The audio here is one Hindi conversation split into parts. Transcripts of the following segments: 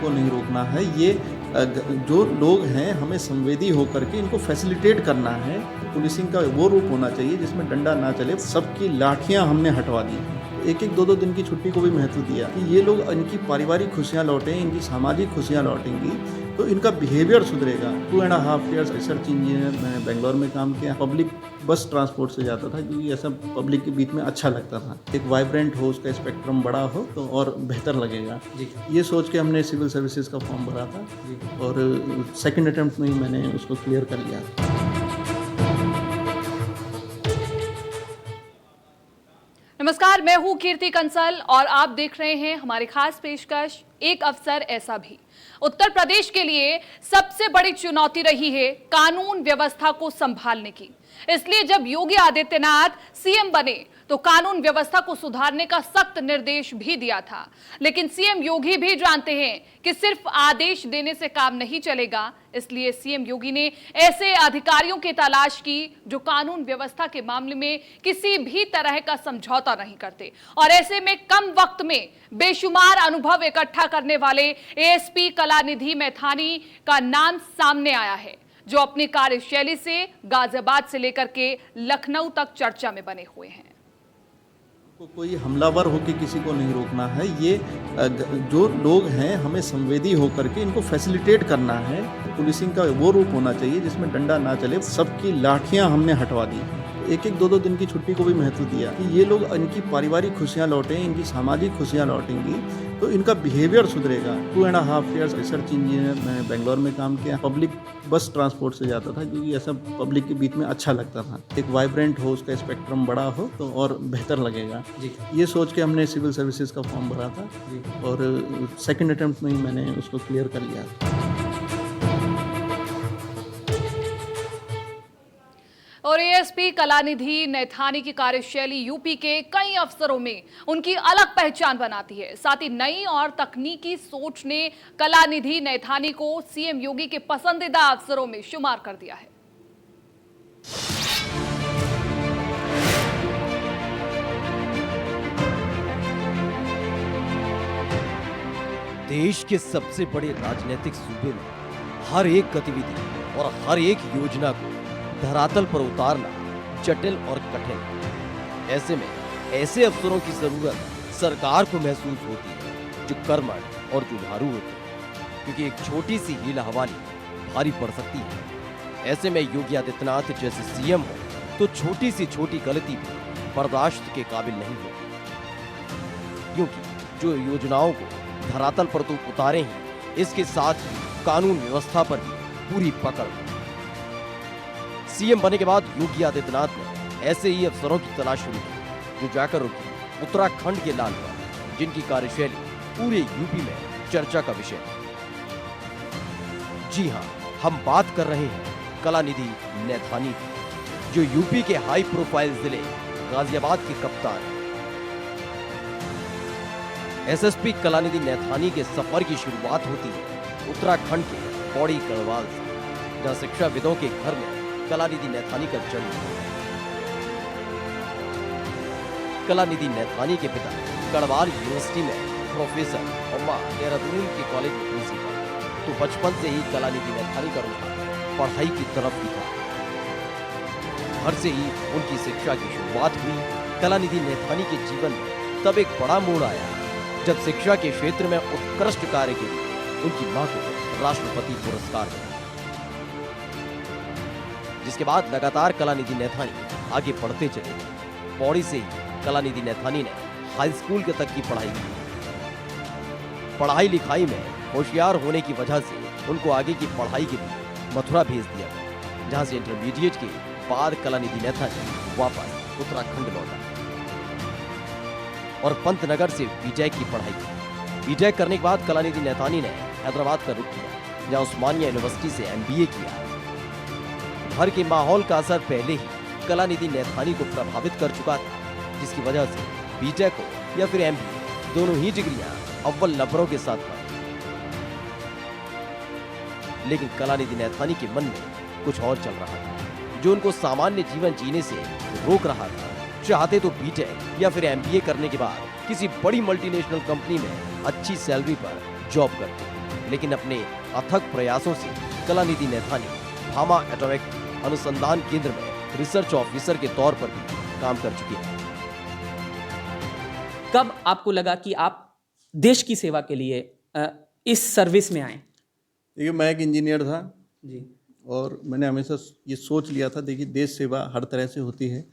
को नहीं रोकना है। ये जो लोग हैं हमें संवेदी होकर के इनको फैसिलिटेट करना है। पुलिसिंग का वो रूप होना चाहिए जिसमें डंडा ना चले। सबकी लाठियां हमने हटवा दी हैं। एक एक दो दो दिन की छुट्टी को भी महत्व दिया कि ये लोग इनकी पारिवारिक खुशियां लौटें, इनकी सामाजिक खुशियां लौटेंगी तो इनका बिहेवियर सुधरेगा। 2.5 ईयर्स रिसर्च इंजीनियर मैंने बेंगलोर में काम किया। पब्लिक बस ट्रांसपोर्ट से जाता था क्योंकि ऐसा पब्लिक के बीच में अच्छा लगता था। एक वाइब्रेंट हो, उसका स्पेक्ट्रम बड़ा हो तो और बेहतर लगेगा। ये सोच के हमने सिविल सर्विसेज का फॉर्म भरा था और सेकंड अटेम्प्ट में ही मैंने उसको क्लियर कर लिया। नमस्कार, मैं हूं कीर्ति कंसल और आप देख रहे हैं हमारी खास पेशकश एक अवसर ऐसा भी। उत्तर प्रदेश के लिए सबसे बड़ी चुनौती रही है कानून व्यवस्था को संभालने की। इसलिए जब योगी आदित्यनाथ सीएम बने तो कानून व्यवस्था को सुधारने का सख्त निर्देश भी दिया था। लेकिन सीएम योगी भी जानते हैं कि सिर्फ आदेश देने से काम नहीं चलेगा। इसलिए सीएम योगी ने ऐसे अधिकारियों की तलाश की जो कानून व्यवस्था के मामले में किसी भी तरह का समझौता नहीं करते और ऐसे में कम वक्त में बेशुमार अनुभव इकट्ठा करने वाले एएसपी कलानिधि मैथानी का नाम सामने आया है, जो अपनी कार्यशैली से गाजियाबाद से लेकर के लखनऊ तक चर्चा में बने हुए हैं। कोई हमलावर होकर किसी को नहीं रोकना है। ये जो लोग हैं हमें संवेदी होकर के इनको फैसिलिटेट करना है। पुलिसिंग का वो रूप होना चाहिए जिसमें डंडा ना चले। सबकी लाठियां हमने हटवा दी हैं। एक एक दो दो दिन की छुट्टी को भी महत्व दिया कि ये लोग इनकी पारिवारिक खुशियां लौटें, इनकी सामाजिक खुशियां लौटेंगी तो इनका बिहेवियर सुधरेगा। 2.5 ईयर्स रिसर्च इंजीनियर मैंने बेंगलोर में काम किया। पब्लिक बस ट्रांसपोर्ट से जाता था क्योंकि ऐसा पब्लिक के बीच में अच्छा लगता था। एक वाइब्रेंट हो, उसका स्पेक्ट्रम बड़ा हो तो और बेहतर लगेगा। ये सोच के हमने सिविल सर्विसेज का फॉर्म भरा था और सेकंड अटेम्प्ट में ही मैंने उसको क्लियर कर लिया। और एएसपी कलानिधि नैथानी की कार्यशैली यूपी के कई अफसरों में उनकी अलग पहचान बनाती है। साथ ही नई और तकनीकी सोच ने कलानिधि नैथानी को सीएम योगी के पसंदीदा अफसरों में शुमार कर दिया है। देश के सबसे बड़े राजनीतिक सूबे में हर एक गतिविधि और हर एक योजना को धरातल पर उतारना जटिल और कठिन। ऐसे में ऐसे अफसरों की जरूरत सरकार को महसूस होती है जो कर्मठ और जुझारू होते हैं, क्योंकि एक छोटी सी हीला-हवाली भारी पड़ सकती है। ऐसे में योगी आदित्यनाथ जैसे सीएम हो तो छोटी सी छोटी गलती भी बर्दाश्त के काबिल नहीं होती, क्योंकि जो योजनाओं को धरातल पर तो उतारे ही, इसके साथ ही कानून व्यवस्था पर भी पूरी पकड़। सीएम बनने के बाद योगी आदित्यनाथ ने ऐसे ही अफसरों की तलाश शुरू की जो जाकर रुकी उत्तराखंड के लाल पर, जिनकी कार्यशैली पूरे यूपी में चर्चा का विषय है। जी हां, हम बात कर रहे हैं कलानिधि नैथानी की, जो यूपी के हाई प्रोफाइल जिले गाजियाबाद के कप्तान हैं। एसएसपी कलानिधि नैथानी के सफर की शुरुआत होती है उत्तराखंड के पौड़ी गढ़वाल से, जहां शिक्षाविदों के घर में कलानिधि नैथानी का जन्म हुआ। कलानिधि नैथानी के पिता गढ़वाल यूनिवर्सिटी में प्रोफेसर और मां देहरादून के कॉलेज में प्रिंसिपल, तो बचपन से ही कलानिधि नैथानी का रुझान पढ़ाई की तरफ ही था। घर से ही उनकी शिक्षा की शुरुआत हुई। कलानिधि नैथानी के जीवन में तब एक बड़ा मोड़ आया जब शिक्षा के क्षेत्र में उत्कृष्ट कार्य के लिए उनकी मां को राष्ट्रपति पुरस्कार मिला, जिसके बाद लगातार कलानिधि नैथानी आगे बढ़ते चले गए। पौड़ी से ही कलानिधि नैथानी ने हाई स्कूल के तक की पढ़ाई की। पढ़ाई लिखाई में होशियार होने की वजह से उनको आगे की पढ़ाई के लिए मथुरा भेज दिया गया, जहां से इंटरमीडिएट के बाद कलानिधि नैथानी वापस उत्तराखंड लौटा और पंतनगर से बीटेक की पढ़ाई की। बीटेक करने के बाद कलानिधि नैथानी ने हैदराबाद का रुख किया, जहां उस्मानिया यूनिवर्सिटी से एमबीए किया। घर के माहौल का असर पहले ही कलानिधि नैथानी को प्रभावित कर चुका था, जिसकी वजह से बीटेक हो या फिर एमबीए, दोनों ही डिग्रियां अव्वल नंबरों के साथ पाई। लेकिन कलानिधि नैथानी के मन में कुछ और चल रहा था, जो उनको सामान्य जीवन जीने से रोक रहा था। चाहते तो बीटेक या फिर एमबीए करने के बाद किसी बड़ी मल्टीनेशनल कंपनी में अच्छी सैलरी पर जॉब करते, लेकिन अपने अथक प्रयासों से कलानिधि नैथानी भामा एटॉमिक अनुसंधान केंद्र में रिसर्च ऑफिसर के तौर पर भी काम कर चुकी हैं। कब आपको लगा कि आप देश की सेवा के लिए इस सर्विस में आए? देखिए, मैं एक इंजीनियर था जी और मैंने हमेशा ये सोच लिया था, देखिए देश सेवा हर तरह से होती है,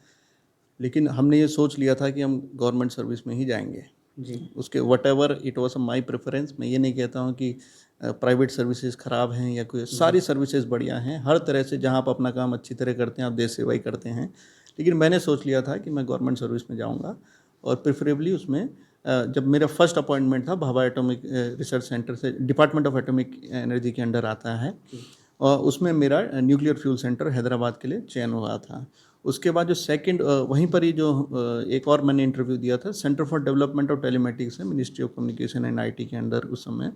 लेकिन हमने ये सोच लिया था कि हम गवर्नमेंट सर्विस में ही जाएंगे। जी उसके what it was my preference. मैं ये नहीं कहता हूँ कि प्राइवेट सर्विसेज ख़राब हैं या कोई, सारी सर्विसेज बढ़िया हैं, हर तरह से जहाँ आप अपना काम अच्छी तरह करते हैं आप देश सेवा ही करते हैं। लेकिन मैंने सोच लिया था कि मैं गवर्नमेंट सर्विस में जाऊँगा और प्रेफरेबली उसमें जब मेरा फर्स्ट अपॉइंटमेंट था भाभा एटॉमिक रिसर्च सेंटर से, डिपार्टमेंट ऑफ एटॉमिक एनर्जी के अंडर आता है, और उसमें मेरा न्यूक्लियर फ्यूल सेंटर हैदराबाद के लिए चयन हुआ था। उसके बाद जो सेकंड वहीं पर ही जो एक और मैंने इंटरव्यू दिया था centre for development of telematics है, ministry of communication and IT के अंदर उस समय,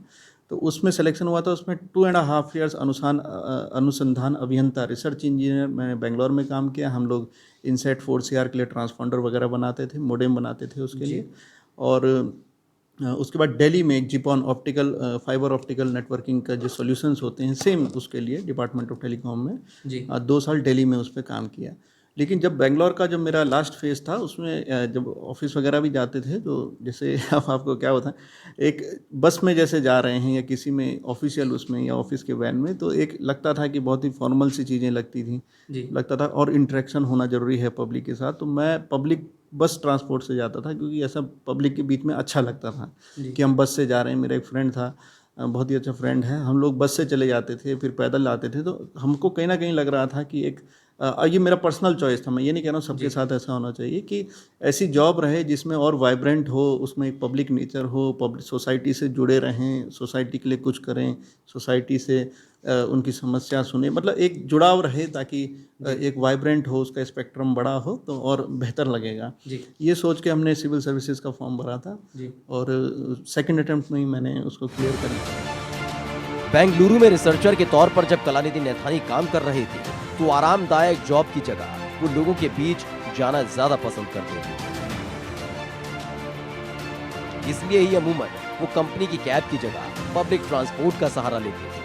तो उसमें सिलेक्शन हुआ था। उसमें 2.5 ईयर्स अनुसंधान अभियंता रिसर्च इंजीनियर मैंने बेंगलोर में काम किया। हम लोग इनसेट 4CR के लिए ट्रांसपॉन्डर वगैरह बनाते थे, मोडेम बनाते थे उसके लिए। और उसके बाद दिल्ली में एक जीपॉन ऑप्टिकल फाइबर ऑप्टिकल नेटवर्किंग का जो सॉल्यूशंस होते हैं सेम उसके लिए डिपार्टमेंट ऑफ टेलीकॉम में जी 2 साल दिल्ली में उस पर काम किया। लेकिन जब बेंगलोर का जो मेरा लास्ट फेज़ था उसमें जब ऑफिस वगैरह भी जाते थे तो जैसे अब आपको क्या होता है, एक बस में जैसे जा रहे हैं या किसी में ऑफिशियल उसमें या ऑफिस के वैन में, तो एक लगता था कि बहुत ही फॉर्मल सी चीज़ें लगती थी, जी लगता था और इंटरेक्शन होना ज़रूरी है पब्लिक के साथ। तो मैं पब्लिक बस ट्रांसपोर्ट से जाता था क्योंकि ऐसा पब्लिक के बीच में अच्छा लगता था कि हम बस से जा रहे हैं। मेरा एक फ्रेंड था, बहुत ही अच्छा फ्रेंड है, हम लोग बस से चले जाते थे फिर पैदल आते थे, तो हमको कहीं ना कहीं लग रहा था कि एक ये मेरा पर्सनल चॉइस था, मैं ये नहीं कह रहा हूँ सबके साथ ऐसा होना चाहिए कि ऐसी जॉब रहे जिसमें और वाइब्रेंट हो, उसमें एक पब्लिक नेचर हो, पब्लिक सोसाइटी से जुड़े रहें, सोसाइटी के लिए कुछ करें, सोसाइटी से उनकी समस्या सुने, मतलब एक जुड़ाव रहे ताकि एक वाइब्रेंट हो, उसका स्पेक्ट्रम बड़ा हो तो और बेहतर लगेगा। जी ये सोच के हमने सिविल सर्विसेज का फॉर्म भरा था जी और सेकंड अटेम्प्ट में ही मैंने उसको क्लियर कर दिया। बेंगलुरु में रिसर्चर के तौर पर जब कलानिधि नैथानी काम कर रहे थे तो आरामदायक जॉब की जगह वो लोगों के बीच जाना ज्यादा पसंद करते थे। इसलिए ही अमूमन वो कंपनी की कैब की जगह पब्लिक ट्रांसपोर्ट का सहारा लेते थे,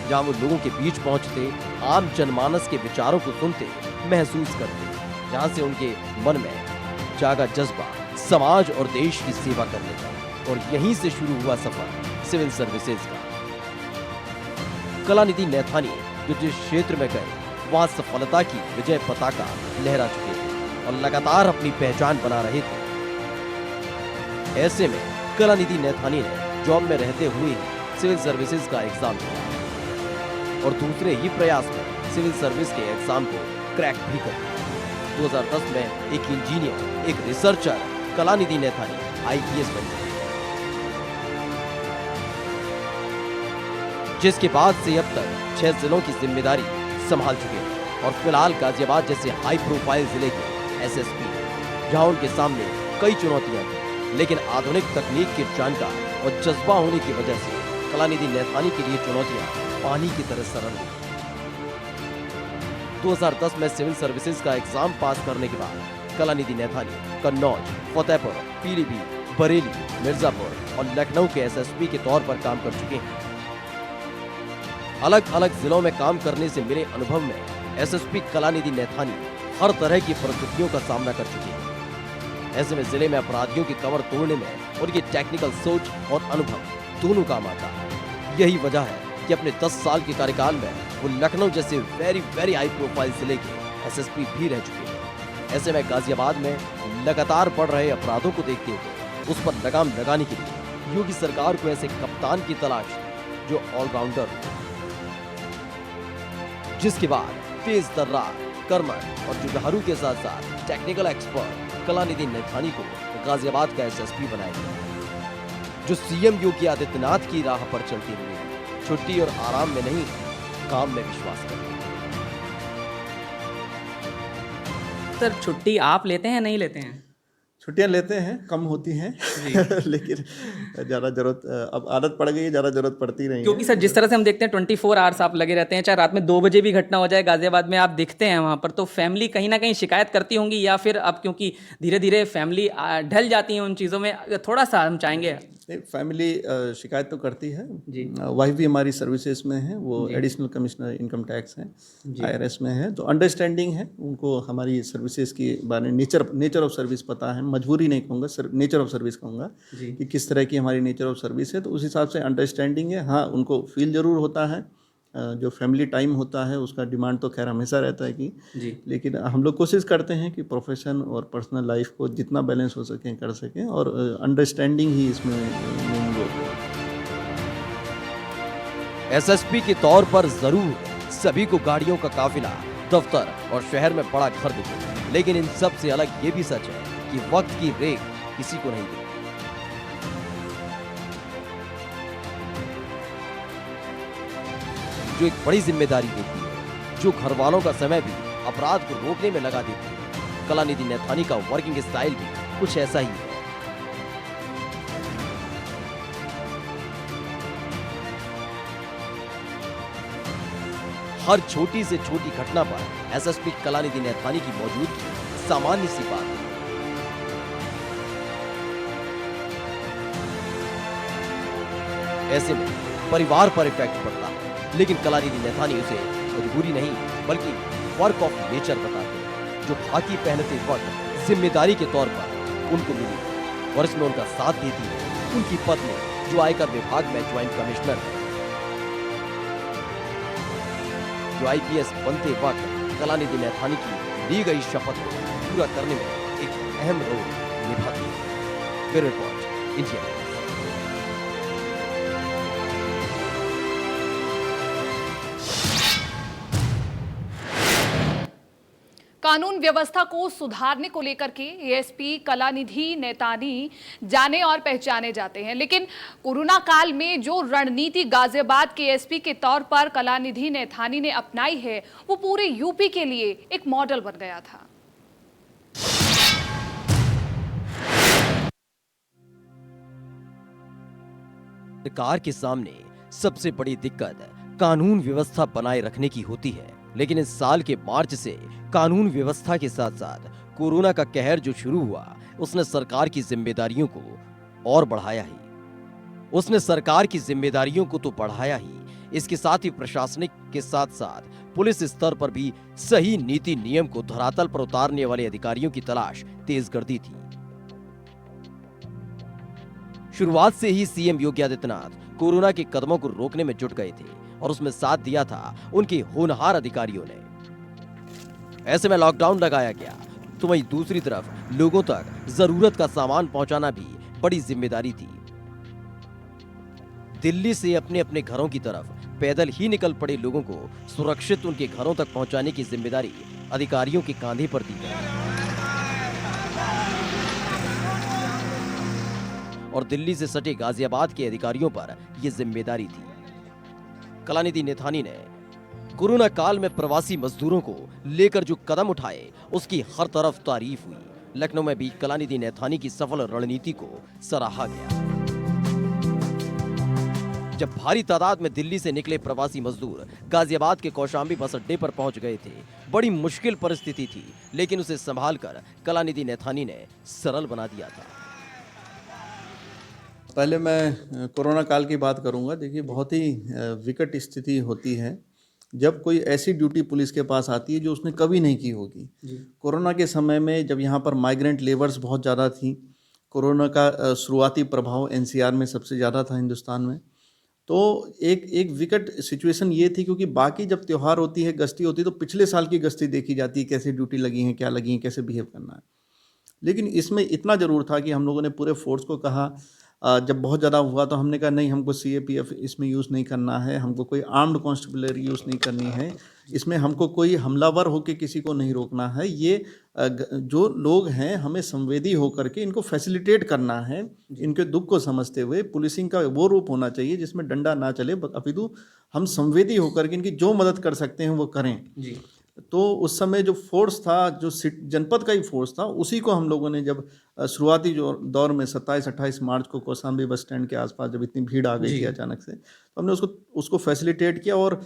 जहां वो लोगों के बीच पहुंचते, आम जनमानस के विचारों को सुनते, महसूस करते, जहां से उनके मन में जागा जज्बा समाज और देश की सेवा करने का। और यहीं से शुरू हुआ सफर सिविल सर्विसेज का। कलानिधि नैथानी जो जिस क्षेत्र में गए वहां सफलता की विजय पताका लहरा चुके थे और लगातार अपनी पहचान बना रहे थे। ऐसे में कलानिधि नैथानी ने जॉब में रहते हुए ही सिविल सर्विसेज का एग्जाम दिया और दूसरे ही प्रयास में सिविल सर्विस के एग्जाम को क्रैक भी कर दिया। 2010 में एक इंजीनियर, एक रिसर्चर कलानिधि नैथानी IPS बन गए, जिसके बाद से अब तक 6 जिलों की जिम्मेदारी संभाल चुके हैं और फिलहाल गाजियाबाद जैसे हाई प्रोफाइल जिले के SSP, जहां उनके सामने कई चुनौतियां थी, लेकिन आधुनिक तकनीक के जानकार और जज्बा होने की वजह से कलानिधि नैथानी के लिए चुनौतियां पानी की तरह सरल हुई। 2010 में सिविल सर्विसेज का एग्जाम पास करने के बाद कलानिधि नैथानी कन्नौज, फतेहपुर, पीलीभीत, बरेली, मिर्जापुर और लखनऊ के SSP के तौर पर काम कर चुके हैं। अलग अलग जिलों में काम करने से मिले अनुभव में SSP कलानिधि नैथानी हर तरह की परिस्थितियों का सामना कर चुके हैं। ऐसे में जिले में अपराधियों की कमर तोड़ने में उनकी टेक्निकल सोच और अनुभव दोनों काम आता है। यही वजह है कि अपने 10 साल के कार्यकाल में वो लखनऊ जैसे वेरी हाई प्रोफाइल जिले के SSP भी रह चुके हैं। ऐसे में गाजियाबाद में लगातार बढ़ रहे अपराधों को देखते हुए उस पर लगाम लगाने के लिए योगी सरकार को ऐसे कप्तान की तलाश थी जो ऑलराउंडर हो, जिसके बाद तेज तर्रार, कर्मठ और जुझारू के साथ साथ टेक्निकल एक्सपर्ट कलानिधि नैथानी को गाजियाबाद का SSP बनाया गया, जो CM योगी आदित्यनाथ की राह पर चलते हुए छुट्टी और आराम में नहीं, काम में विश्वास करते हैं। सर छुट्टी आप लेते हैं नहीं लेते हैं? छुट्टियां लेते हैं, कम होती हैं लेकिन ज़्यादा ज़रूरत अब आदत पड़ गई है, ज़्यादा ज़रूरत पड़ती नहीं क्योंकि है। सर जिस तरह से हम देखते हैं 24 आवर्स आप लगे रहते हैं, चाहे रात में 2 बजे भी घटना हो जाए गाजियाबाद में आप दिखते हैं वहाँ पर, तो फैमिली कहीं ना कहीं शिकायत करती होंगी, या फिर अब क्योंकि धीरे धीरे फैमिली ढल जाती है उन चीज़ों में, थोड़ा सा हम चाहेंगे। नहीं, फैमिली शिकायत तो करती है जी। वाइफ भी हमारी सर्विसेज में है, वो एडिशनल कमिश्नर इनकम टैक्स हैं, IRS में है, तो अंडरस्टैंडिंग है उनको हमारी सर्विसेज के बारे में, नेचर ऑफ सर्विस पता है, मजबूरी नहीं कहूँगा, नेचर ऑफ सर्विस कहूँगा कि किस तरह की हमारी नेचर ऑफ सर्विस है, तो उस हिसाब से अंडरस्टैंडिंग है। हाँ, उनको फील ज़रूर होता है, जो फैमिली टाइम होता है उसका डिमांड तो खैर हमेशा रहता है कि जी। लेकिन हम लोग कोशिश करते हैं कि प्रोफेशन और पर्सनल लाइफ को जितना बैलेंस हो सके कर सकें, और अंडरस्टैंडिंग ही इसमें मेन रोल है। एसएसपी के तौर पर जरूर सभी को गाड़ियों का काफिला दफ्तर और शहर में बड़ा घर दिखे, लेकिन इन सब से अलग ये भी सच है कि वक्त की रेख किसी को नहीं दी। जो एक बड़ी जिम्मेदारी देती है, जो घर वालों का समय भी अपराध को रोकने में लगा देती है। कलानिधि नैथानी का वर्किंग स्टाइल भी कुछ ऐसा ही है। हर छोटी से छोटी घटना पर एसएसपी कलानिधि नैथानी की मौजूदगी सामान्य सी बात है। ऐसे में परिवार पर इफेक्ट पड़ता है, लेकिन कलानिधि नैथानी उसे मजबूरी नहीं बल्कि वर्क ऑफ नेचर बताते हैं, जो खाकी पहनते वक्त जिम्मेदारी के तौर पर उनको मिली, और इसमें उनका साथ देती है उनकी पत्नी, जो आयकर विभाग में ज्वाइंट कमिश्नर है, जो IPS बनते वक्त कलानिधि नैथानी की ली गई शपथ को पूरा करने में एक अहम रोल निभाती है। Bureau report, India. कानून व्यवस्था को सुधारने को लेकर के एएसपी कलानिधि नैथानी जाने और पहचाने जाते हैं, लेकिन कोरोना काल में जो रणनीति गाजियाबाद के एएसपी के तौर पर कलानिधि नैथानी ने अपनाई है, वो पूरे यूपी के लिए एक मॉडल बन गया था। सरकार के सामने सबसे बड़ी दिक्कत कानून व्यवस्था बनाए रखने की होती है, लेकिन इस साल के मार्च से कानून व्यवस्था के साथ साथ कोरोना का कहर जो शुरू हुआ, उसने सरकार की जिम्मेदारियों को और बढ़ाया ही। उसने सरकार की जिम्मेदारियों को तो बढ़ाया ही, इसके साथ ही प्रशासनिक के साथ साथ पुलिस स्तर पर भी सही नीति नियम को धरातल पर उतारने वाले अधिकारियों की तलाश तेज कर दी थी। शुरुआत से ही सीएम योगी आदित्यनाथ कोरोना के कदमों को रोकने में जुट गए थे, और उसमें साथ दिया था उनके होनहार अधिकारियों ने। ऐसे में लॉकडाउन लगाया गया, तो वहीं दूसरी तरफ लोगों तक जरूरत का सामान पहुंचाना भी बड़ी जिम्मेदारी थी। दिल्ली से अपने अपने घरों की तरफ पैदल ही निकल पड़े लोगों को सुरक्षित उनके घरों तक पहुंचाने की जिम्मेदारी अधिकारियों के कांधे पर दी गई, और दिल्ली से सटे गाजियाबाद के अधिकारियों पर यह जिम्मेदारी थी। कलानिधि नैथानी ने कोरोना काल में प्रवासी मजदूरों को लेकर जो कदम उठाए, उसकी हर तरफ तारीफ हुई। लखनऊ में भी कलानिधि नैथानी की सफल रणनीति को सराहा गया। जब भारी तादाद में दिल्ली से निकले प्रवासी मजदूर गाजियाबाद के कौशाम्बी बस अड्डे पर पहुंच गए थे, बड़ी मुश्किल परिस्थिति थी, लेकिन उसे संभालकर कलानिधि नैथानी ने सरल बना दिया था। पहले मैं कोरोना काल की बात करूंगा। देखिए, बहुत ही विकट स्थिति होती है जब कोई ऐसी ड्यूटी पुलिस के पास आती है जो उसने कभी नहीं की होगी। कोरोना के समय में जब यहाँ पर माइग्रेंट लेबर्स बहुत ज़्यादा थी, कोरोना का शुरुआती प्रभाव NCR में सबसे ज़्यादा था हिंदुस्तान में, तो एक विकट सिचुएशन ये थी, क्योंकि बाकी जब त्यौहार होती है, गश्ती होती है, तो पिछले साल की गश्ती देखी जाती है, कैसे ड्यूटी लगी हैं, क्या लगी हैं, कैसे बिहेव करना है। लेकिन इसमें इतना ज़रूर था कि हम लोगों ने पूरे फोर्स को कहा, जब बहुत ज़्यादा हुआ तो हमने कहा नहीं, हमको CAPF इसमें यूज़ नहीं करना है, हमको कोई आर्म्ड कॉन्स्टेबलरी यूज़ नहीं करनी है, इसमें हमको कोई हमलावर होकर किसी को नहीं रोकना है। ये जो लोग हैं हमें संवेदी होकर के इनको फैसिलिटेट करना है, इनके दुख को समझते हुए। पुलिसिंग का वो रूप होना चाहिए जिसमें डंडा ना चले, अपितु हम संवेदी होकर के इनकी जो मदद कर सकते हैं वो करें। तो उस समय जो फोर्स था, जो जनपद का ही फोर्स था, उसी को हम लोगों ने जब शुरुआती जो दौर में 27-28 मार्च को कौशाम्बी बस स्टैंड के आसपास जब इतनी भीड़ आ गई थी अचानक से, तो हमने उसको फैसिलिटेट किया। और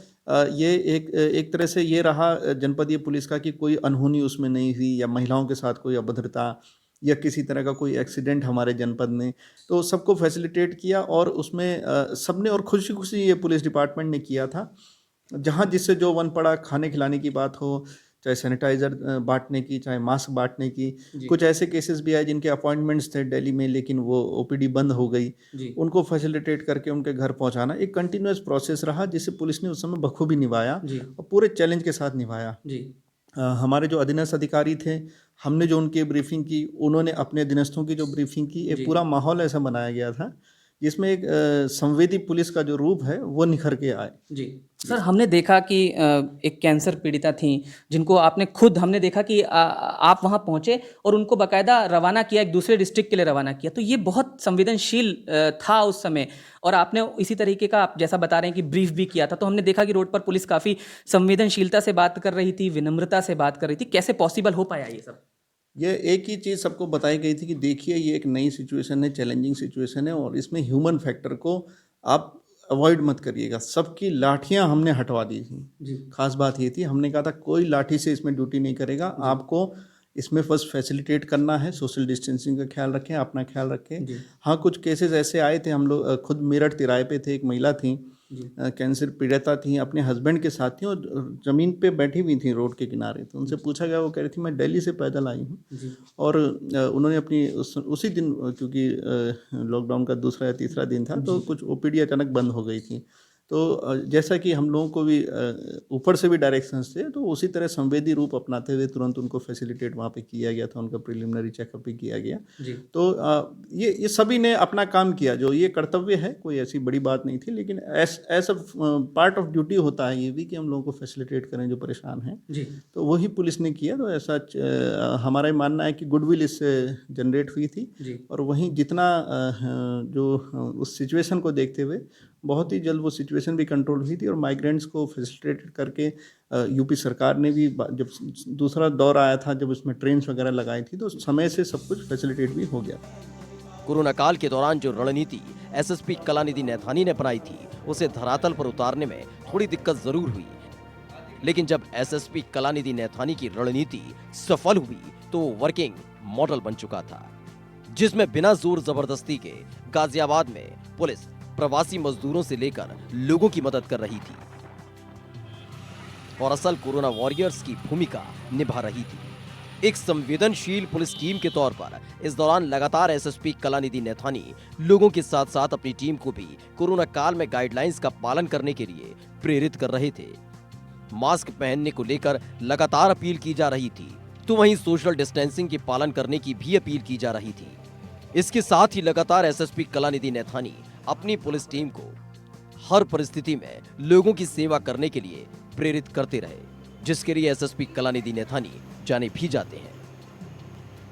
ये एक तरह से ये रहा जनपदीय पुलिस का कि कोई अनहोनी उसमें नहीं हुई, या महिलाओं के साथ कोई अभद्रता या किसी तरह का कोई एक्सीडेंट हमारे जनपद में, तो सबको फैसिलिटेट किया। और उसमें सबने और खुशी खुशी ये पुलिस डिपार्टमेंट ने किया था। जहाँ जिससे जो वन पड़ा, खाने खिलाने की बात हो, चाहे सैनिटाइज़र बांटने की, चाहे मास्क बांटने की। कुछ ऐसे केसेस भी आए जिनके अपॉइंटमेंट्स थे दिल्ली में, लेकिन वो ओपीडी बंद हो गई, उनको फैसिलिटेट करके उनके घर पहुंचाना एक कंटिन्यूअस प्रोसेस रहा, जिसे पुलिस ने उस समय बखूबी निभाया और पूरे चैलेंज के साथ निभाया। हमारे जो अधीनस्थ अधिकारी थे, हमने जो उनकी ब्रीफिंग की, उन्होंने अपने अधीनस्थों की जो ब्रीफिंग की, एक पूरा माहौल ऐसा बनाया गया था जिसमें एक संवेदी पुलिस का जो रूप है वो निखर के आए। जी सर, हमने देखा कि एक कैंसर पीड़िता थी जिनको आपने खुद, हमने देखा कि आप वहां पहुंचे और उनको बाकायदा रवाना किया, एक दूसरे डिस्ट्रिक्ट के लिए रवाना किया। तो ये बहुत संवेदनशील था उस समय, और आपने इसी तरीके का, आप जैसा बता रहे हैं कि ब्रीफ भी किया था। तो हमने देखा कि रोड पर पुलिस काफ़ी संवेदनशीलता से बात कर रही थी, विनम्रता से बात कर रही थी। कैसे पॉसिबल हो पाया ये सब? ये एक ही चीज़ सबको बताई गई थी कि देखिए ये एक नई सिचुएशन है, चैलेंजिंग सिचुएशन है, और इसमें ह्यूमन फैक्टर को आप अवॉइड मत करिएगा। सबकी लाठियां हमने हटवा दी थी। खास बात ये थी, हमने कहा था कोई लाठी से इसमें ड्यूटी नहीं करेगा, आपको इसमें फर्स्ट फैसिलिटेट करना है, सोशल डिस्टेंसिंग का ख्याल रखें, अपना ख्याल रखें। हाँ, कुछ केसेस ऐसे आए थे, हम लोग खुद मेरठ तिराहे पे थे, एक महिला थी, कैंसर पीड़िता थी, अपने हस्बैंड के साथ थी और ज़मीन पे बैठी हुई थी रोड के किनारे। तो उनसे पूछा गया, वो कह रही थी मैं दिल्ली से पैदल आई हूँ। और उन्होंने अपनी उसी दिन, क्योंकि लॉकडाउन का दूसरा या तीसरा दिन था, तो कुछ ओपीडी अचानक बंद हो गई थी। तो जैसा कि हम लोगों को भी ऊपर से भी डायरेक्शंस थे, तो उसी तरह संवेदी रूप अपनाते हुए तुरंत उनको फैसिलिटेट वहाँ पे किया गया था, उनका प्रिलिमिनरी चेकअप भी किया गया। तो ये सभी ने अपना काम किया, जो ये कर्तव्य है, कोई ऐसी बड़ी बात नहीं थी, लेकिन ऐसा पार्ट ऑफ ड्यूटी होता है ये भी कि हम लोगों को फैसिलिटेट करें जो परेशान हैं। तो वही पुलिस ने किया। तो ऐसा हमारा मानना है कि गुडविल इससे जनरेट हुई थी, और वहीं जितना जो उस सिचुएशन को देखते हुए बहुत ही जल्द वो सिचुएशन भी कंट्रोल हुई थी, और माइग्रेंट्स को फैसिलिटेट करके यूपी सरकार ने भी, जब दूसरा दौर आया था, जब उसमें ट्रेन्स वगैरह लगाई थी, तो समय से सब कुछ फैसिलिटेट भी हो गया। कोरोना काल के दौरान जो रणनीति एसएसपी कलानिधि नैथानी ने अपनाई थी, उसे धरातल पर उतारने में थोड़ी दिक्कत जरूर हुई, लेकिन जब एसएसपी कलानिधि नैथानी की रणनीति सफल हुई तो वर्किंग मॉडल बन चुका था, जिसमें बिना जोर जबरदस्ती के गाजियाबाद में पुलिस प्रवासी मजदूरों से लेकर लोगों की मदद कर रही थी और असल कोरोना वॉरियर्स की भूमिका निभा रही थी। एक संवेदनशील पुलिस टीम के तौर पर इस दौरान लगातार एसएसपी कलानिधि नैथानी लोगों के साथ साथ अपनी टीम को भी कोरोना काल में गाइडलाइंस का पालन करने के लिए प्रेरित कर रहे थे। मास्क पहनने को लेकर लगातार अपील की जा रही थी, तो वहीं सोशल डिस्टेंसिंग के पालन करने की भी अपील की जा रही थी। इसके साथ ही लगातार एसएसपी कलानिधि नैथानी अपनी पुलिस टीम को हर परिस्थिति में लोगों की सेवा करने के लिए प्रेरित करते रहे, जिसके लिए एसएसपी कलानिधि नैथानी जाने भी जाते हैं।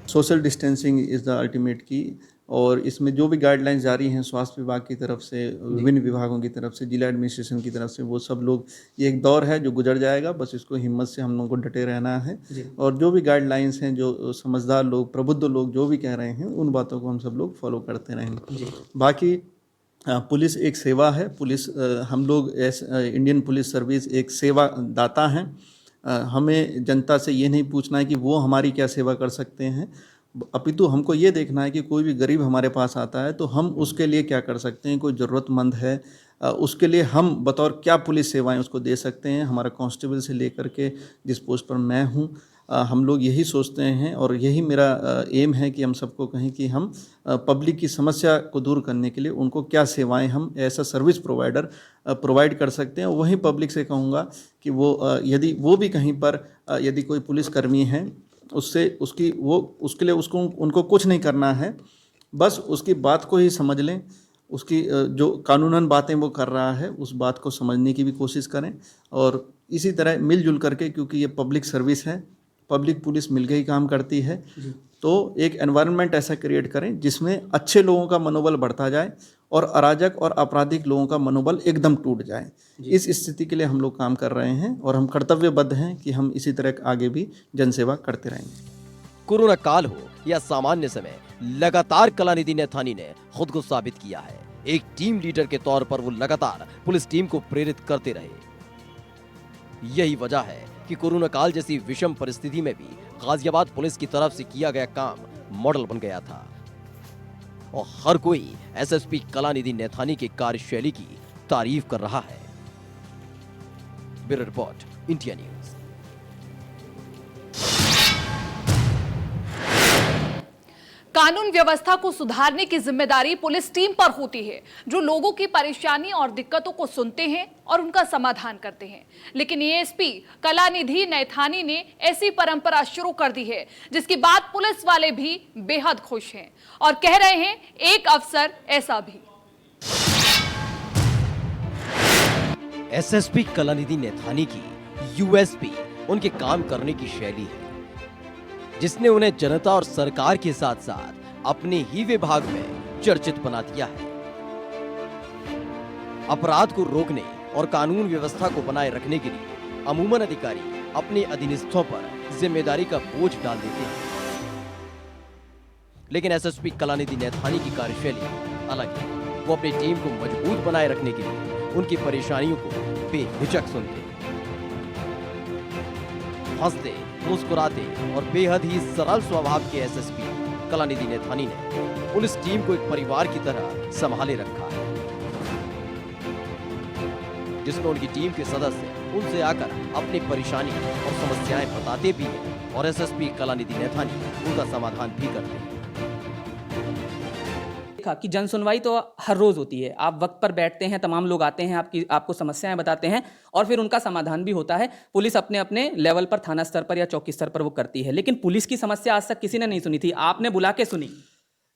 Social distancing is the ultimate की, और इसमें जो भी गाइडलाइंस जारी हैं स्वास्थ्य विभाग की तरफ से, विभिन्न विभागों की तरफ से, जिला एडमिनिस्ट्रेशन की तरफ से, वो सब लोग, ये एक दौर है जो गुजर जाएगा, बस इसको हिम्मत से हम लोगों को डटे रहना है। और जो भी गाइडलाइंस हैं, जो समझदार लोग, प्रबुद्ध लोग जो भी कह रहे हैं, उन बातों को हम सब लोग फॉलो करते रहेंगे। बाकी पुलिस एक सेवा है। पुलिस, हम लोग इंडियन पुलिस सर्विस एक सेवा दाता हैं। हमें जनता से ये नहीं पूछना है कि वो हमारी क्या सेवा कर सकते हैं, अपितु हमको ये देखना है कि कोई भी गरीब हमारे पास आता है तो हम उसके लिए क्या कर सकते हैं, कोई ज़रूरतमंद है उसके लिए हम बतौर क्या पुलिस सेवाएं उसको दे सकते हैं। हमारा कांस्टेबल से लेकर के जिस पोस्ट पर मैं हूं, हम लोग यही सोचते हैं, और यही मेरा एम है कि हम सबको कहें कि हम पब्लिक की समस्या को दूर करने के लिए उनको क्या सेवाएं हम as a service provider provide कर सकते हैं। वहीं पब्लिक से कहूँगा कि वो यदि वो भी कहीं पर यदि कोई पुलिसकर्मी है, उसके लिए उसको उनको कुछ नहीं करना है, बस उसकी बात को ही समझ लें, उसकी जो कानूनन बातें वो कर रहा है उस बात को समझने की भी कोशिश करें, और इसी तरह मिलजुल करके, क्योंकि ये पब्लिक सर्विस है, पब्लिक पुलिस मिलकर ही काम करती है, तो एक एनवायरनमेंट ऐसा क्रिएट करें जिसमें अच्छे लोगों का मनोबल बढ़ता जाए और अराजक और आपराधिक लोगों का मनोबल एकदम टूट जाए। इस स्थिति के लिए हम लोग काम कर रहे हैं और हम कर्तव्यबद्ध हैं कि हम इसी तरह आगे भी जनसेवा करते रहेंगे। कोरोना काल हो या सामान्य समय, लगातार कलानिधि नैथानी ने खुद को साबित किया है। एक टीम लीडर के तौर पर वो लगातार पुलिस टीम को प्रेरित करते रहे। यही वजह है कि कोरोना काल जैसी विषम परिस्थिति में भी गाजियाबाद पुलिस की तरफ से किया गया काम मॉडल बन गया था और हर कोई एसएसपी कलानिधि नैथानी के कार्यशैली की तारीफ कर रहा है। Bureau report, India news. कानून व्यवस्था को सुधारने की जिम्मेदारी पुलिस टीम पर होती है, जो लोगों की परेशानी और दिक्कतों को सुनते हैं और उनका समाधान करते हैं। लेकिन एएसपी कलानिधि नैथानी ने ऐसी परंपरा शुरू कर दी है जिसकी बात पुलिस वाले भी बेहद खुश हैं और कह रहे हैं एक अफसर ऐसा भी। एसएसपी कलानिधि नैथानी की यूएसपी उनके काम करने की शैली है, जिसने उन्हें जनता और सरकार के साथ साथ अपने ही विभाग में चर्चित बना दिया है। अपराध को रोकने और कानून व्यवस्था को बनाए रखने के लिए अमूमन अधिकारी अपने अधीनस्थों पर जिम्मेदारी का बोझ डाल देते हैं, लेकिन एसएसपी कलानिधि नैथानी की कार्यशैली अलग है। वो अपनी टीम को मजबूत बनाए रखने के लिए उनकी परेशानियों को बेहिचक सुनते हैं। हंसते, मुस्कुराते और बेहद ही सरल स्वभाव के एसएसपी कलानिधि नैथानी ने पुलिस टीम को एक परिवार की तरह संभाले रखा है, जिसमें उनकी टीम के सदस्य उनसे आकर अपनी परेशानी और समस्याएं बताते भी हैं और एसएसपी कलानिधि नैथानी उनका समाधान भी करते हैं। कि जन सुनवाई तो हर रोज होती है, आप वक्त पर बैठते हैं, तमाम लोग आते हैं, आपको समस्याएं बताते हैं और फिर उनका समाधान भी होता है। पुलिस अपने अपने लेवल पर, थाना स्तर पर या चौकी स्तर पर वो करती है, लेकिन पुलिस की समस्या आज तक किसी ने नहीं सुनी थी, आपने बुला के सुनी।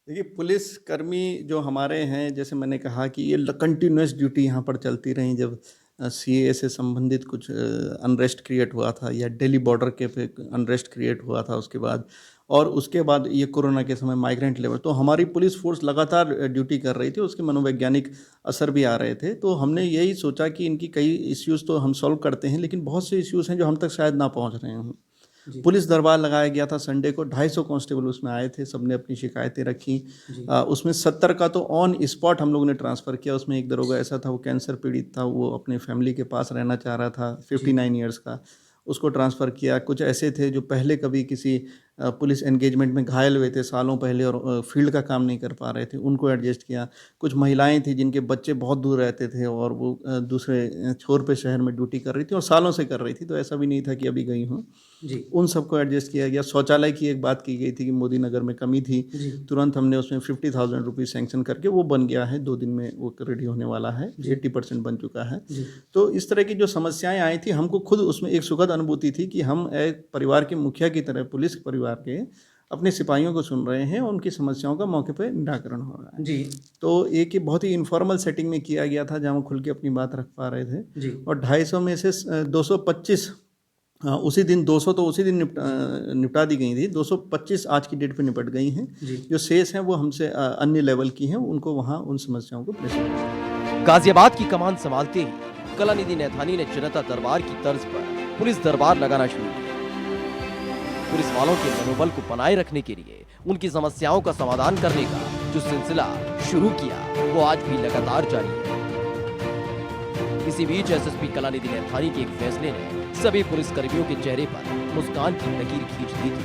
देखिए, पुलिस कर्मी जो हमारे हैं, जैसे मैंने कहा कि ये कंटिन्यूस ड्यूटी यहाँ पर चलती रही। जब सीएए से संबंधित कुछ अनरेस्ट क्रिएट हुआ था या दिल्ली बॉर्डर के पे अनरेस्ट क्रिएट हुआ था उसके बाद, और उसके बाद ये कोरोना के समय माइग्रेंट लेबर, तो हमारी पुलिस फोर्स लगातार ड्यूटी कर रही थी, उसके मनोवैज्ञानिक असर भी आ रहे थे। तो हमने यही सोचा कि इनकी कई इश्यूज़ तो हम सॉल्व करते हैं, लेकिन बहुत से इश्यूज़ हैं जो हम तक शायद ना पहुंच रहे हों। पुलिस दरबार लगाया गया था संडे को, 250 कांस्टेबल उसमें आए थे, सबने अपनी शिकायतें रखी। उसमें 70 का तो ऑन स्पॉट हम लोगों ने ट्रांसफ़र किया। उसमें एक दरोगा ऐसा था, वो कैंसर पीड़ित था, वो अपने फैमिली के पास रहना चाह रहा था, 59 ईयर्स का, उसको ट्रांसफ़र किया। कुछ ऐसे थे जो पहले कभी किसी पुलिस एंगेजमेंट में घायल हुए थे सालों पहले और फील्ड का काम नहीं कर पा रहे थे, उनको एडजस्ट किया। कुछ महिलाएं थी जिनके बच्चे बहुत दूर रहते थे और वो दूसरे छोर पे शहर में ड्यूटी कर रही थी और सालों से कर रही थी, तो ऐसा भी नहीं था कि अभी गई हूँ जी, उन सबको एडजस्ट किया गया। शौचालय की एक बात की गई थी कि मोदी नगर में कमी थी, तुरंत हमने उसमें 50,000 रुपीज़ सैंक्शन करके वो बन गया है, 2 दिन में वो रेडी होने वाला है, 80% बन चुका है। तो इस तरह की जो समस्याएं आई थी, हमको खुद उसमें एक सुखद अनुभूति थी कि हम एक परिवार के मुखिया की तरह, पुलिस परिवार के अपने सिपाहियों को सुन रहे हैं, उनकी समस्याओं का मौके पर निराकरण हो रहा है जी। तो एक बहुत ही इनफॉर्मल सेटिंग में किया गया था, जहाँ वो खुल के अपनी बात रख पा रहे थे जी। और 250 में से 225 उसी दिन 200 तो उसी दिन निपटा दी गई थी, 225 आज की डेट पे निपट गई हैं। जो शेष हैं वो हमसे अन्य लेवल की हैं, उनको वहाँ उन समस्याओं को प्रेस किया। गाजियाबाद की कमान संभालते ही कलानिधि नैथानी ने जनता दरबार की तर्ज पर पुलिस दरबार लगाना शुरू किया। पुलिस वालों के मनोबल को बनाए रखने के लिए उनकी समस्याओं का समाधान करने का जो सिलसिला शुरू किया, वो आज भी लगातार जारी है। इसी बीच एसएसपी कलानिधि नैथानी के एक फैसले ने सभी पुलिस कर्मियों के चेहरे पर मुस्कान की लकीर खींच दी थी।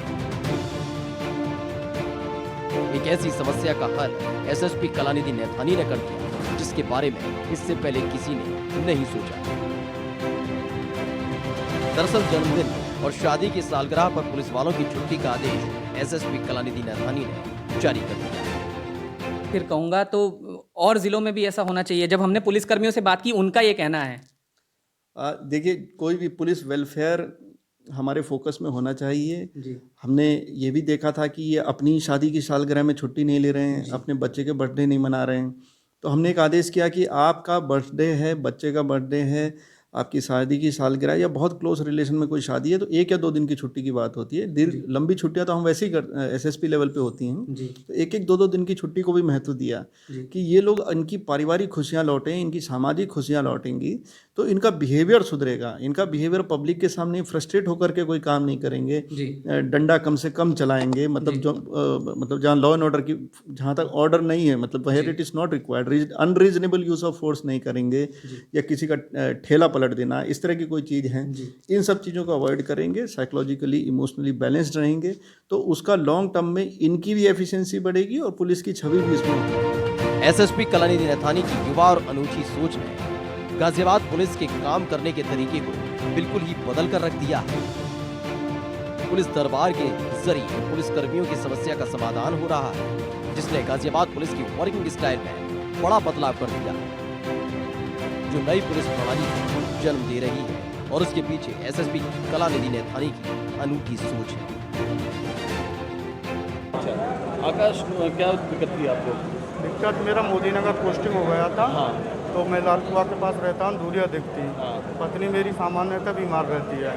एक ऐसी समस्या का हल एसएसपी कलानिधि नैथानी ने कर दिया जिसके बारे में इससे पहले किसी ने नहीं सोचा। दरअसल जन्मदिन और शादी की सालगिरह पर पुलिस वालों की छुट्टी का आदेश एसएसपी कलानिधि नैथानी ने जारी कर दिया। फिर कहूँगा तो और जिलों में भी ऐसा होना चाहिए। जब हमने पुलिस कर्मियों से बात की, उनका ये कहना है। देखिए, कोई भी पुलिस वेलफेयर हमारे फोकस में होना चाहिए जी। हमने ये भी देखा था कि ये अपनी शादी की सालगिरह में छुट्टी नहीं ले रहे हैं, अपने बच्चे के बर्थडे नहीं मना रहे हैं, तो हमने एक आदेश किया कि आपका बर्थडे है, बच्चे का बर्थडे है, आपकी शादी की सालगिरह या बहुत क्लोज रिलेशन में कोई शादी है तो 1 या 2 दिन की छुट्टी की बात होती है। लंबी छुट्टियां तो हम वैसे ही एसएसपी लेवल पे होती हैं, तो 1-1 2-2 दिन की छुट्टी को भी महत्व दिया कि ये लोग इनकी पारिवारिक खुशियां लौटें, इनकी सामाजिक खुशियां लौटेंगी तो इनका बिहेवियर सुधरेगा। इनका बिहेवियर पब्लिक के सामने फ्रस्ट्रेट होकर के कोई काम नहीं करेंगे, डंडा कम से कम चलाएंगे, मतलब जहाँ लॉ एंड ऑर्डर की जहाँ तक ऑर्डर नहीं है, मतलब where it is not required, unreasonable use of force नहीं करेंगे या किसी का ठेला पलट देना, इस तरह की कोई चीज़ है, इन सब चीज़ों को अवॉइड करेंगे, साइकोलॉजिकली इमोशनली बैलेंस्ड रहेंगे तो उसका लॉन्ग टर्म में इनकी भी एफिशिएंसी बढ़ेगी और पुलिस की छवि भी इसमें। एसएसपी कलानिधि नैथानी की युवा और अनूठी सोच ने गाजियाबाद पुलिस के काम करने के तरीके को बिल्कुल ही बदल कर रख दिया है। पुलिस दरबार के जरिए पुलिस कर्मियों की समस्या का समाधान हो रहा है, जिसने गाजियाबाद पुलिस की वर्किंग स्टाइल में बड़ा बदलाव कर दिया है, जो नई पुलिस प्रणाली को जन्म दे रही है और उसके पीछे एसएसपी कलानिधि नैथानी की अनूठी सोच है। आकाश, क्या दिक्कत थी आपको? दिक्कत मेरा मोदी नगर पोस्टिंग हो गया था। तो मैं लाल कुआं के पास रहता हूँ, दूरियाँ दिखती। पत्नी मेरी सामान्यतः बीमार रहती है।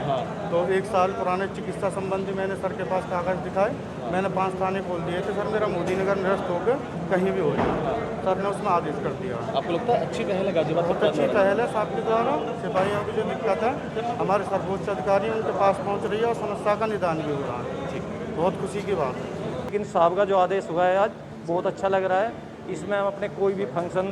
तो 1 साल पुराने चिकित्सा संबंधी मैंने सर के पास कागज दिखाए, मैंने 5 थाने खोल दिए थे, सर मेरा मोदी नगर निरस्त होकर कहीं भी हो जाए। सर ने उसमें आदेश कर दिया। आपको लगता है अच्छी पहल है गाजियाबाद? बहुत अच्छी पहल है साहब के द्वारा। सिपाहियों की जो दिक्कत है हमारे सर्वोच्च अधिकारी उनके पास पहुँच रही है और समस्या का निदान भी हो रहा है। बहुत खुशी की बात है। लेकिन साहब का जो आदेश हुआ है आज बहुत अच्छा लग रहा है। इसमें हम अपने कोई भी फंक्शन,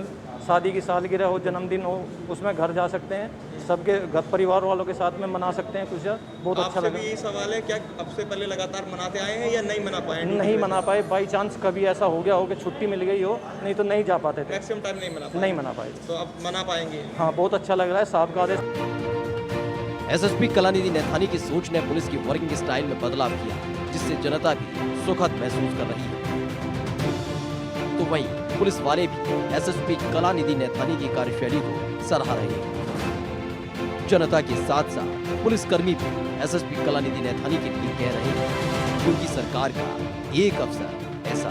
शादी की सालगिरह हो, जन्मदिन हो, उसमें घर जा सकते हैं, सबके घर परिवार वालों के साथ में मना सकते हैं कुछ। बहुत अच्छा लगा। ये सवाल है, क्या अब से पहले लगातार मनाते आए हैं या नहीं मना पाए? नहीं मना पाए, बाई चांस कभी ऐसा हो गया हो कि छुट्टी मिल गई हो, नहीं तो नहीं जा पाते थे। मैक्सिमम टाइम नहीं मना पाए। तो अब मना पाएंगे? हाँ, बहुत अच्छा लग रहा है साहब का आदेश। एसएसपी कलानिधि नैथानी की सोच ने पुलिस की वर्किंग स्टाइल में बदलाव किया, जिससे जनता भी सुखद महसूस कर रही है। तो वहीं पुलिस वाले भी एसएसपी कलानिधि नैथानी की कार्यशैली को सराह रहे हैं। जनता के साथ साथ पुलिसकर्मी भी एसएसपी कलानिधि नैथानी के लिए कह रहे हैं, क्योंकि सरकार का एक अफसर ऐसा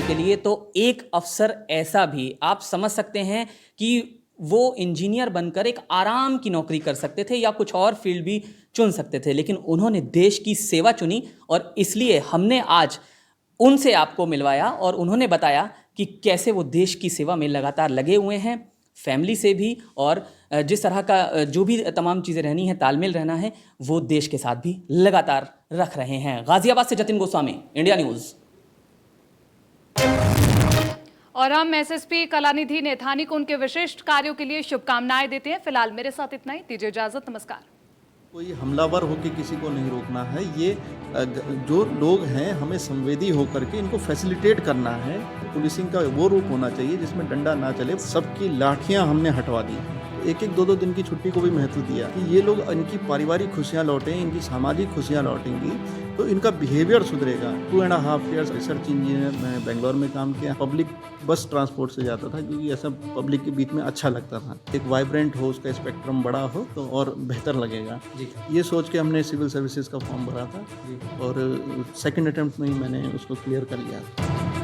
के लिए तो एक अफसर ऐसा भी आप समझ सकते हैं कि वो इंजीनियर बनकर एक आराम की नौकरी कर सकते थे या कुछ और फील्ड भी चुन सकते थे, लेकिन उन्होंने देश की सेवा चुनी और इसलिए हमने आज उनसे आपको मिलवाया और उन्होंने बताया कि कैसे वो देश की सेवा में लगातार लगे हुए हैं, फैमिली से भी, और जिस तरह का जो भी तमाम चीज़ें रहनी है, तालमेल रहना है, वो देश के साथ भी लगातार रख रहे हैं। गाजियाबाद से जतिन गोस्वामी, इंडिया न्यूज़। और हम एसएसपी कलानिधि नैथानी को उनके विशिष्ट कार्यों के लिए शुभकामनाएं देते हैं। फिलहाल मेरे साथ इतना ही, दीजिए इजाजत, नमस्कार। कोई हमलावर होकर किसी को नहीं रोकना है। ये जो लोग हैं हमें संवेदी होकर के इनको फैसिलिटेट करना है। पुलिसिंग का वो रूप होना चाहिए जिसमें डंडा ना चले। सबकी लाठियां हमने हटवा दी। 1-1 2-2 दिन की छुट्टी को भी महत्व दिया कि ये लोग इनकी पारिवारिक खुशियां लौटें, इनकी सामाजिक खुशियां लौटेंगी तो इनका बिहेवियर सुधरेगा। 2.5 ईयर्स रिसर्च इंजीनियर मैं बेंगलोर में काम किया। पब्लिक बस ट्रांसपोर्ट से जाता था क्योंकि ऐसा पब्लिक के बीच में अच्छा लगता था। एक वाइब्रेंट हो, उसका स्पेक्ट्रम बड़ा हो तो और बेहतर लगेगा। ये सोच के हमने सिविल सर्विसेज का फॉर्म भरा था और सेकंड अटेम्प्ट में ही मैंने उसको क्लियर कर लिया।